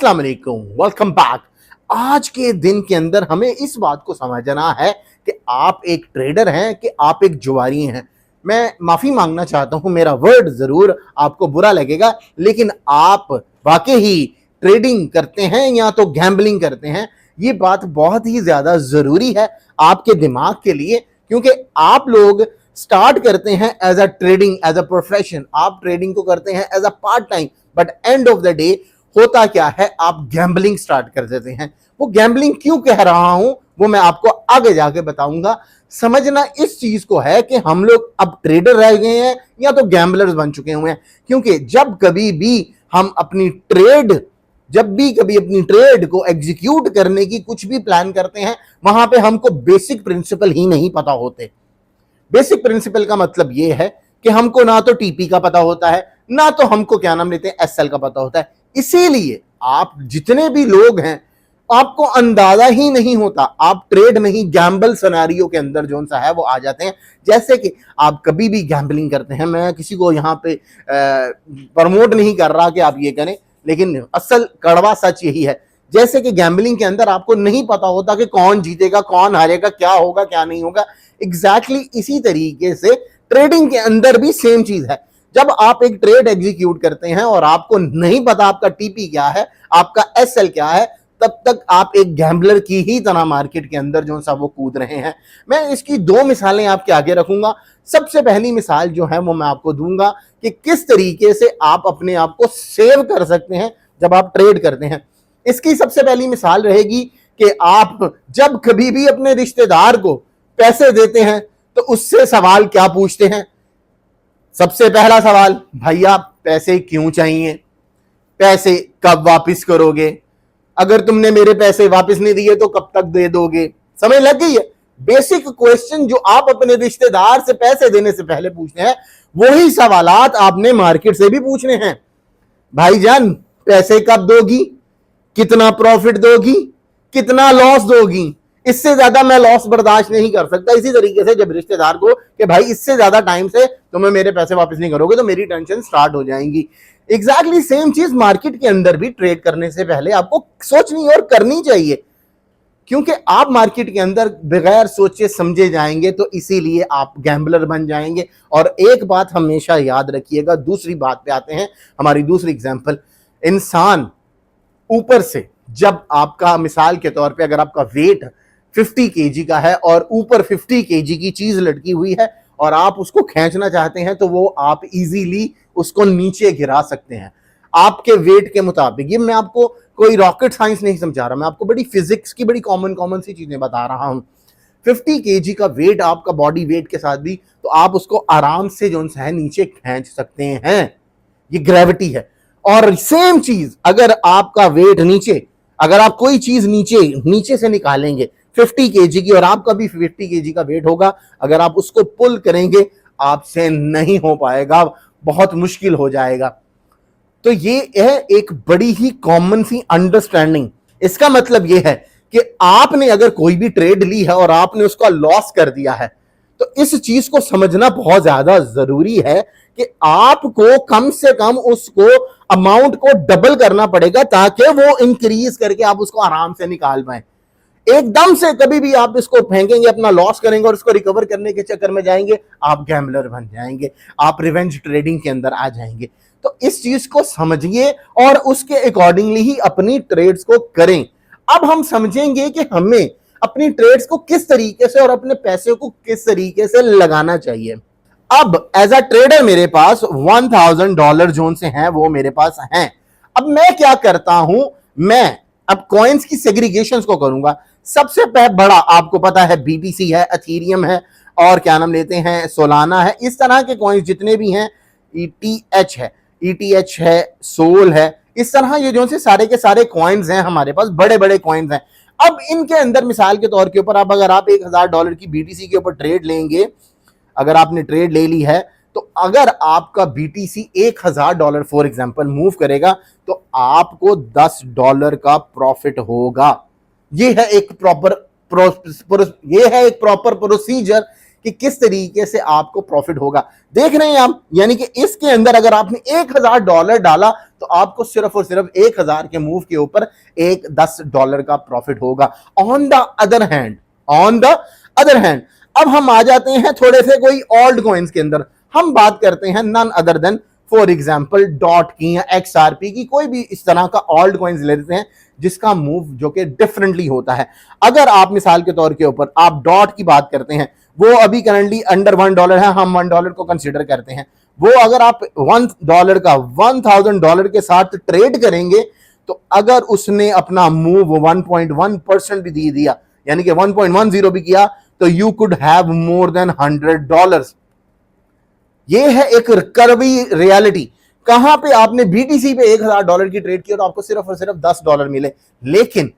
अस्सलाम वालेकुम, welcome back. आज के दिन के अंदर हमें इस बात को समझना है कि आप एक ट्रेडर हैं कि आप एक जुआरी हैं। मैं माफी मांगना चाहता हूं, मेरा वर्ड जरूर आपको बुरा लगेगा, लेकिन आप वाकई ही ट्रेडिंग करते हैं या तो गैम्बलिंग करते हैं। ये बात बहुत ही ज्यादा जरूरी है आपके दिमाग के लिए, क्योंकि आप लोग स्टार्ट करते हैं as a trading, as a profession. आप ट्रेडिंग को करते हैं as a part time, but end of the day होता क्या है, आप गैम्बलिंग स्टार्ट कर देते हैं। वो गैम्बलिंग क्यों कह रहा हूं वो मैं आपको आगे जाके बताऊंगा। समझना इस चीज को है कि हम लोग अब ट्रेडर रह गए हैं या तो गैम्बलर्स बन चुके हुए हैं। क्योंकि जब कभी भी हम अपनी ट्रेड को एग्जीक्यूट करने की कुछ भी प्लान करते हैं, वहां पे हमको बेसिक प्रिंसिपल ही नहीं पता होते। बेसिक प्रिंसिपल का मतलब यह है कि हमको ना तो टीपी का पता होता है, ना तो हमको क्या नाम लेते हैं एसएल का पता होता है। इसीलिए आप जितने भी लोग हैं, आपको अंदाजा ही नहीं होता, आप ट्रेड नहीं गैम्बल सिनेरियो के अंदर जो सा है वो आ जाते हैं। जैसे कि आप कभी भी गैम्बलिंग करते हैं, मैं किसी को यहां पे प्रमोट नहीं कर रहा कि आप ये करें, लेकिन असल कड़वा सच यही है। जैसे कि गैम्बलिंग के अंदर आपको नहीं पता होता कि कौन जीतेगा, कौन हारेगा, क्या होगा, क्या नहीं होगा। एग्जैक्टली इसी तरीके से ट्रेडिंग के अंदर भी सेम चीज है। जब आप एक ट्रेड एग्जीक्यूट करते हैं और आपको नहीं पता आपका टीपी क्या है, आपका एसएल क्या है, तब तक आप एक गैम्बलर की ही तरह मार्केट के अंदर जो सा वो कूद रहे हैं। मैं इसकी दो मिसालें आपके आगे रखूंगा। सबसे पहली मिसाल जो है वो मैं आपको दूंगा कि किस तरीके से आप अपने आप को सेव कर सकते हैं जब आप ट्रेड करते हैं। इसकी सबसे पहली मिसाल रहेगी कि आप जब कभी भी अपने रिश्तेदार को पैसे देते हैं तो उससे सवाल क्या पूछते हैं। सबसे पहला सवाल, भैया पैसे क्यों चाहिए, पैसे कब वापस करोगे, अगर तुमने मेरे पैसे वापस नहीं दिए तो कब तक दे दोगे। समझ लग गई है? बेसिक क्वेश्चन जो आप अपने रिश्तेदार से पैसे देने से पहले पूछते हैं, वही सवालात आपने मार्केट से भी पूछने हैं। भाईजान पैसे कब दोगी, कितना प्रॉफिट दोगी, कितना लॉस दोगी। इससे ज्यादा मैं लॉस बर्दाश्त नहीं कर सकता। इसी तरीके से जब रिश्तेदार को कि भाई इससे ज्यादा टाइम से तुम्हें मेरे पैसे वापस नहीं करोगे तो मेरी टेंशन स्टार्ट हो जाएंगी। एग्जैक्टली सेम चीज मार्केट के अंदर भी ट्रेड करने से पहले आपको सोचनी और करनी चाहिए, क्योंकि आप मार्केट के अंदर बगैर सोचे समझे जाएंगे तो इसीलिए आप गैम्बलर बन जाएंगे। और एक बात हमेशा याद रखिएगा। दूसरी बात पे आते हैं, हमारी दूसरी एग्जाम्पल। इंसान ऊपर से, जब आपका मिसाल के तौर पे अगर आपका वेट 50 केजी का है और ऊपर 50 केजी की चीज लटकी हुई है और आप उसको खींचना चाहते हैं, तो वो आप इजीली उसको नीचे गिरा सकते हैं आपके वेट के मुताबिक। ये मैं आपको कोई रॉकेट साइंस नहीं समझा रहा, मैं आपको बड़ी फिजिक्स की बड़ी कॉमन सी चीजें बता रहा हूं। 50 केजी का वेट आपका बॉडी वेट के साथ भी, तो आप उसको आराम से जो है नीचे खींच सकते हैं। ये ग्रेविटी है। और सेम चीज अगर आपका वेट नीचे, अगर आप कोई चीज नीचे से निकालेंगे 50 केजी की और आपका भी 50 केजी का वेट होगा, अगर आप उसको पुल करेंगे आपसे नहीं हो पाएगा, बहुत मुश्किल हो जाएगा। तो ये है एक बड़ी ही कॉमन सी अंडरस्टैंडिंग। इसका मतलब ये है कि आपने अगर कोई भी ट्रेड ली है और आपने उसका लॉस कर दिया है, तो इस चीज को समझना बहुत ज्यादा जरूरी है कि आपको कम से कम उसको अमाउंट को डबल करना पड़ेगा ताकि वो इंक्रीज करके आप उसको आराम से निकाल पाए। एकदम से कभी भी आप इसको फेंकेंगे, अपना लॉस करेंगे और इसको रिकवर करने के चक्कर में जाएंगे, आप गैम्बलर बन जाएंगे, आप रिवेंज ट्रेडिंग के अंदर आ जाएंगे। तो इस चीज को समझिए और उसके अकॉर्डिंगली ही अपनी ट्रेड्स को करें। अब हम समझेंगे कि हमें अपनी ट्रेड्स को किस तरीके से और अपने पैसे को किस तरीके से लगाना चाहिए। अब एज अ ट्रेडर मेरे पास $1000 जोन से हैं, वो मेरे पास हैं। अब मैं क्या करता हूं, मैं अब कॉइन्स की सेग्रीगेशंस को करूंगा। सबसे बड़ा आपको पता है बीटीसी है, एथेरियम है, और क्या नाम लेते हैं सोलाना है। इस तरह के कॉइन्स जितने भी हैं, ईटीएच है, सोल है, इस तरह ये जो से सारे के सारे कॉइन्स हैं हमारे पास, बड़े बड़े कॉइन्स हैं। अब इनके अंदर मिसाल के तौर के ऊपर आप अगर आप $1000 की बीटीसी के ऊपर ट्रेड लेंगे, अगर आपने ट्रेड ले ली है, तो अगर आपका बीटीसी $1000 फॉर एग्जांपल मूव करेगा तो आपको $10 का प्रॉफिट होगा। ये है एक प्रॉपर प्रोसीजर कि किस तरीके से आपको प्रॉफिट होगा। देख रहे हैं आप, यानी कि इसके अंदर अगर आपने $1000 डाला तो आपको सिर्फ और सिर्फ 1000 के मूव के ऊपर एक $10 का प्रॉफिट होगा। ऑन द अदर हैंड अब हम आ जाते हैं थोड़े से कोई ऑल्ट कॉइन्स के अंदर। हम बात करते हैं none other than for example dot की या XRP की, कोई भी इस तरह का ऑल्ट कॉइन्स लेते हैं जिसका मूव जो कि डिफरेंटली होता है। अगर आप मिसाल के तौर के ऊपर आप डॉट की बात करते हैं, वो अभी करंटली अंडर $1 है, हम $1 को कंसिडर करते हैं। वो अगर आप $1 का $1000 के साथ ट्रेड करेंगे तो अगर उसने अपना मूव 1.1% भी दे दिया, यानी कि 1.10 भी किया, तो you could have more than $100। ये है एक करवी रियलिटी। कहां पे आपने BTC पे $1000 की ट्रेड की तो आपको सिर्फ और सिर्फ $10 मिले, लेकिन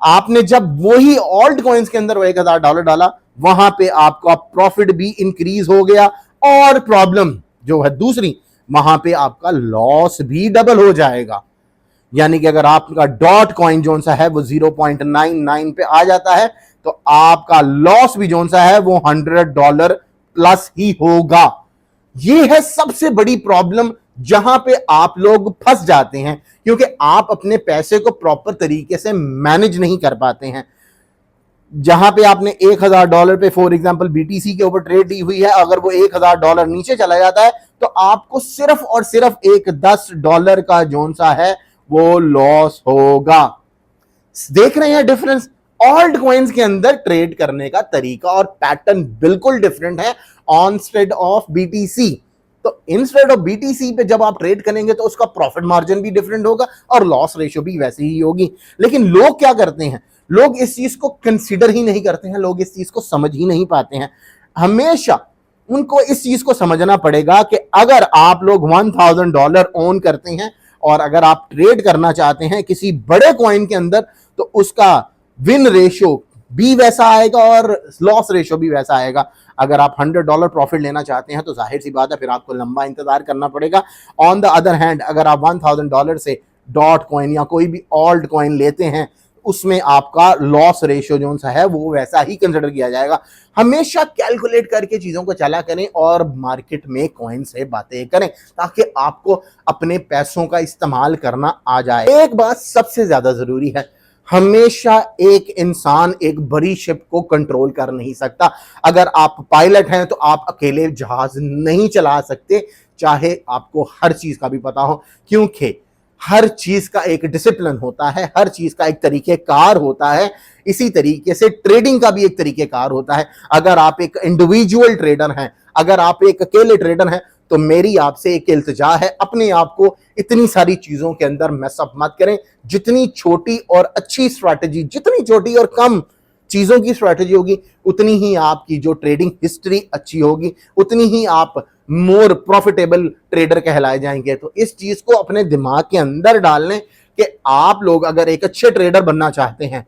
आपने जब वही ऑल्ट कॉइन्स के अंदर वो $1000 डाला, वहां पे आपका प्रॉफिट भी इंक्रीज हो गया, और प्रॉब्लम जो है दूसरी, वहां पे आपका लॉस भी डबल हो जाएगा। यानी कि अगर आपका डॉट कॉइन जो सा है वो 0.99 पे आ जाता है तो आपका लॉस भी जो सा है वो $100 प्लस ही होगा। ये है सबसे बड़ी प्रॉब्लम जहां पे आप लोग फंस जाते हैं, क्योंकि आप अपने पैसे को प्रॉपर तरीके से मैनेज नहीं कर पाते हैं। जहां पे आपने $1000 पे फॉर एग्जांपल BTC के ऊपर ट्रेड दी हुई है, अगर वो $1000 नीचे चला जाता है तो आपको सिर्फ और सिर्फ एक $10 का जोन सा है वो लॉस होगा। देख रहे हैं डिफरेंस? ऑल्ट कॉइन्स के अंदर ट्रेड करने का तरीका और पैटर्न बिल्कुल डिफरेंट है ऑनस्टेड ऑफ BTC। तो इंस्टेड ऑफ BTC पे जब आप ट्रेड करेंगे तो उसका प्रॉफिट मार्जिन भी डिफरेंट होगा और लॉस रेशियो भी वैसे ही होगी। लेकिन लोग क्या करते हैं, लोग इस चीज को कंसीडर ही नहीं करते हैं, लोग इस चीज को समझ ही नहीं पाते हैं। हमेशा उनको इस चीज को समझना पड़ेगा कि अगर आप लोग $1000 ओन करते हैं और अगर आप ट्रेड करना चाहते हैं किसी बड़े कॉइन के अंदर, तो उसका विन रेशियो भी वैसा आएगा और लॉस रेशियो भी वैसा आएगा। अगर आप $100 प्रॉफिट लेना चाहते हैं तो जाहिर सी बात है फिर आपको लंबा इंतजार करना पड़ेगा। ऑन द अदर हैंड अगर आप $1000 से डॉट कॉइन या कोई भी ऑल्ट कॉइन लेते हैं, उसमें आपका लॉस रेशियो जो सा है वो वैसा ही कंसिडर किया जाएगा। हमेशा कैलकुलेट करके चीजों को चला करें और मार्केट में कॉइन से बातें करें ताकि आपको अपने पैसों का इस्तेमाल करना आ जाए। एक बात सबसे ज्यादा जरूरी है, हमेशा एक इंसान एक बड़ी शिप को कंट्रोल कर नहीं सकता। अगर आप पायलट हैं तो आप अकेले जहाज नहीं चला सकते, चाहे आपको हर चीज का भी पता हो, क्योंकि हर चीज का एक डिसिप्लिन होता है, हर चीज का एक तरीकेकार होता है। इसी तरीके से ट्रेडिंग का भी एक तरीकेकार होता है। अगर आप एक इंडिविजुअल ट्रेडर हैं, अगर आप एक अकेले ट्रेडर हैं, तो मेरी आपसे एक इल्तिजा है, अपने आप को इतनी सारी चीजों के अंदर मैसअप मत करें। जितनी छोटी और अच्छी स्ट्रैटेजी, जितनी छोटी और कम चीजों की स्ट्रैटेजी होगी, उतनी ही आपकी जो ट्रेडिंग हिस्ट्री अच्छी होगी, उतनी ही आप मोर प्रॉफिटेबल ट्रेडर कहलाए जाएंगे। तो इस चीज को अपने दिमाग के अंदर डाल लें कि आप लोग अगर एक अच्छे ट्रेडर बनना चाहते हैं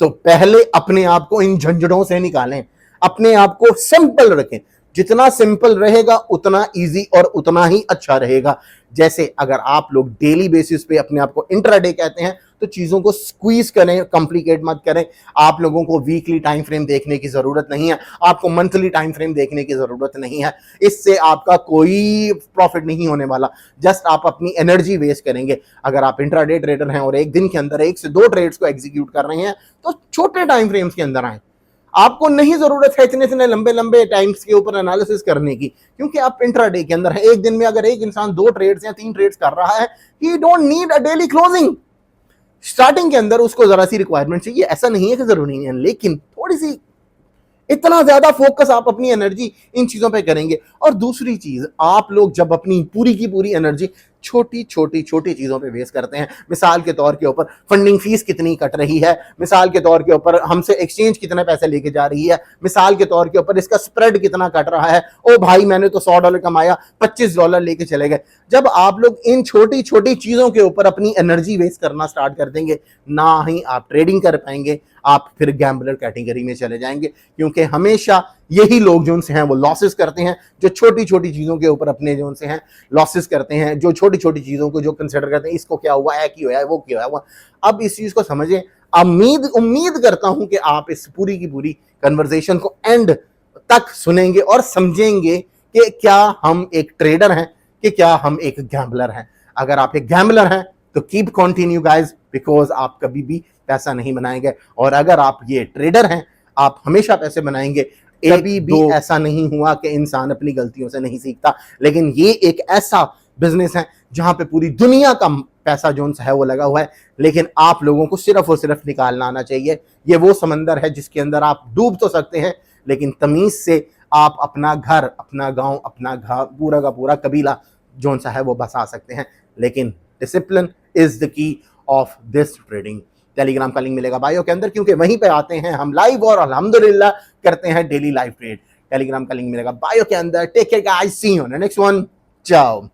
तो पहले अपने आप को इन झंझटों से निकालें, अपने आप को सिंपल रखें। जितना सिंपल रहेगा उतना इजी और उतना ही अच्छा रहेगा। जैसे अगर आप लोग डेली बेसिस पे अपने आप को इंट्राडे कहते हैं तो चीजों को स्क्वीज करें, कॉम्प्लिकेट मत करें। आप लोगों को वीकली टाइम फ्रेम देखने की जरूरत नहीं है, आपको मंथली टाइम फ्रेम देखने की जरूरत नहीं है। इससे आपका कोई प्रॉफिट नहीं होने वाला, जस्ट आप अपनी एनर्जी वेस्ट करेंगे। अगर आप इंट्राडे ट्रेडर हैं और एक दिन के अंदर 1 से 2 ट्रेड्स को एग्जीक्यूट कर रहे हैं तो छोटे टाइम फ्रेम्स के अंदर आए। आपको नहीं जरूरत है इतने इतने लंबे लंबे टाइम्स के ऊपर एनालिसिस करने की, क्योंकि आप इंट्राडे के अंदर है। एक दिन में अगर एक इंसान 2 ट्रेड्स या 3 ट्रेड्स कर रहा है, ही don't need a daily closing. Starting के अंदर उसको जरा सी रिक्वायरमेंट चाहिए, ऐसा नहीं है कि जरूरी नहीं है, लेकिन थोड़ी सी इतना ज्यादा फोकस आप अपनी एनर्जी इन चीजों पे करेंगे। और दूसरी चीज, आप लोग जब अपनी पूरी की पूरी एनर्जी छोटी छोटी छोटी चीजों पे वेस्ट करते हैं, मिसाल के तौर के ऊपर फंडिंग फीस कितनी कट रही है, मिसाल के तौर के ऊपर हमसे एक्सचेंज कितने पैसे लेके जा रही है, मिसाल के तौर के ऊपर इसका स्प्रेड कितना कट रहा है, ओ भाई मैंने तो $100 कमाया, $25 लेके चले गए। जब आप लोग इन छोटी छोटी चीजों के ऊपर अपनी एनर्जी वेस्ट करना स्टार्ट कर देंगे, ना ही आप ट्रेडिंग कर पाएंगे, आप फिर गैम्बलर कैटेगरी में चले जाएंगे। क्योंकि हमेशा यही लोग जो हैं वो लॉसेस करते हैं, जो छोटी छोटी चीजों के ऊपर अपने जो हैं लॉसेस करते हैं, जो छोटी छोटी चीजों को जो कंसिडर करते हैं, इसको क्या हुआ है, कि हुआ है, वो क्या हुआ। अब इस चीज को समझें। उम्मीद करता हूं कि आप इस पूरी की पूरी कन्वर्सेशन को एंड तक सुनेंगे और समझेंगे कि क्या हम एक ट्रेडर हैं कि क्या हम एक गैम्बलर हैं। अगर आप एक गैम्बलर हैं तो कीप कंटिन्यू गाइस, बिकॉज आप कभी भी पैसा नहीं बनाएंगे। और अगर आप ये ट्रेडर हैं, आप हमेशा पैसे बनाएंगे। कभी भी ऐसा नहीं हुआ कि इंसान अपनी गलतियों से नहीं सीखता, लेकिन ये एक ऐसा बिजनेस है जहां पे पूरी दुनिया का पैसा जो है वो लगा हुआ है, लेकिन आप लोगों को सिर्फ और सिर्फ निकालना आना चाहिए। ये वो समंदर है जिसके अंदर आप डूब तो सकते हैं, लेकिन तमीज से आप अपना घर, अपना गांव, अपना पूरा का पूरा कबीला जो सा है वो बसा सकते हैं। लेकिन discipline is the key of this trading. Telegram का लिंक मिलेगा बायो के अंदर, क्योंकि वहीं पे आते हैं हम लाइव और अल्हम्दुलिल्लाह करते हैं डेली लाइव ट्रेड। टेलीग्राम का लिंक मिलेगा बायो के अंदर। Take care guys, see you on the next one, चाओ।